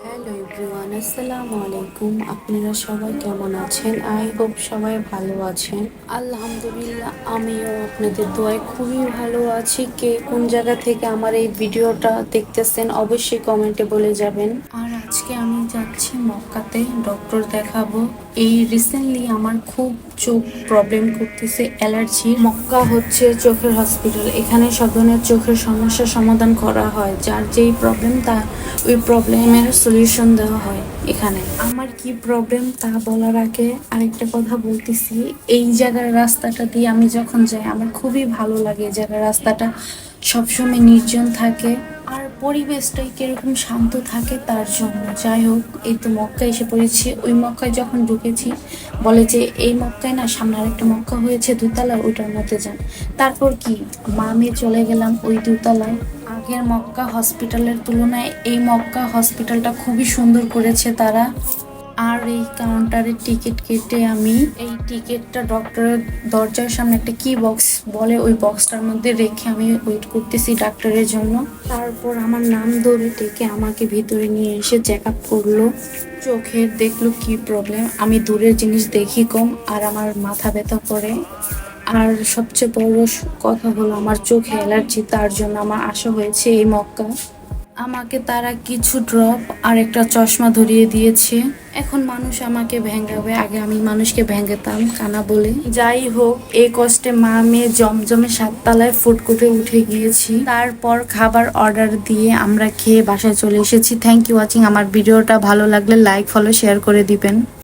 Hello everyone, আসসালামু আলাইকুম। আপনারা সবাই কেমন আছেন? আই হোপ সবাই ভালো আছেন। আলহামদুলিল্লাহ, আমিও আপনাদের দোয়ায় খুবই ভালো আছি। কে কোন জায়গা থেকে আমার এই ভিডিওটা দেখতেছেন অবশ্যই কমেন্টে বলে যাবেন। আর আজকে আমি যাচ্ছি মক্কাতে ডক্টর দেখাবো। এই রিসেন্টলি আমার খুব চোখ প্রবলেম করতেছে, অ্যালার্জি। মক্কা হচ্ছে চোখের হসপিটাল। এখানে সব ধরনের চোখের সমস্যার সমাধান করা হয়। যার যেই প্রবলেম ওই প্রবলেমের সলিউশন দেওয়া হয় এখানে। আমার কি প্রবলেম তা বলার আগে আরেকটা কথা বলতেছি। এই জায়গার রাস্তাটা দিয়ে আমি যখন যাই আমার খুবই ভালো লাগে। এই জায়গার রাস্তাটা সবসময় নির্জন থাকে আর পরিবেশটাই কিরকম শান্ত থাকে তার জন্য। যাই হোক, এই তো মক্কা এসে পড়েছি। ওই মক্কায় যখন ঢুকেছি বলে যে এই মক্কায় না সামনে আরেকটা মক্কা হয়েছে দুতলা, ওইটার মধ্যে যান। তারপর কি মা মেয়ে চলে গেলাম ওই দুতলায়। আগের মক্কা হসপিটালের তুলনায় এই মক্কা হসপিটালটা খুবই সুন্দর করেছে তারা। আর এই কাউন্টারে টিকিট কেটে আমি এই টিকিটটা ডক্টরের দরজার সামনে একটা কি বক্স বলে, ওই বক্সটার মধ্যে রেখে আমি ওয়েট করতেছি ডাক্তারের জন্য। তারপর আমার নাম ধরে ডেকে আমাকে ভিতরে নিয়ে এসে চেক আপ করলো। চোখের দেখলো কি প্রবলেম। আমি দূরের জিনিস দেখি কম আর আমার মাথা ব্যথা করে। আর সবচেয়ে বড় কথা হলো আমার চোখে অ্যালার্জি, তার জন্য আমার আসা হয়েছে এই মক্কা। আমাকে তারা কিছু ড্রপ আর একটা চশমা ধরিয়ে দিয়েছে। এখন মানুষ আমাকে ভেঙ্গাবে, আগে আমি মানুষকে ভেঙ্গাতাম কানা বলে। যাই হোক, এই কষ্টে মা মেয়ে জমজমে 7 তলায় ফুডকোর্টে উঠে গিয়েছি। তারপর খাবার অর্ডার দিয়ে আমরা খেয়ে বাসায় চলে এসেছি। Thank you watching. আমার ভিডিওটা ভালো লাগলে লাইক ফলো শেয়ার করে দিবেন।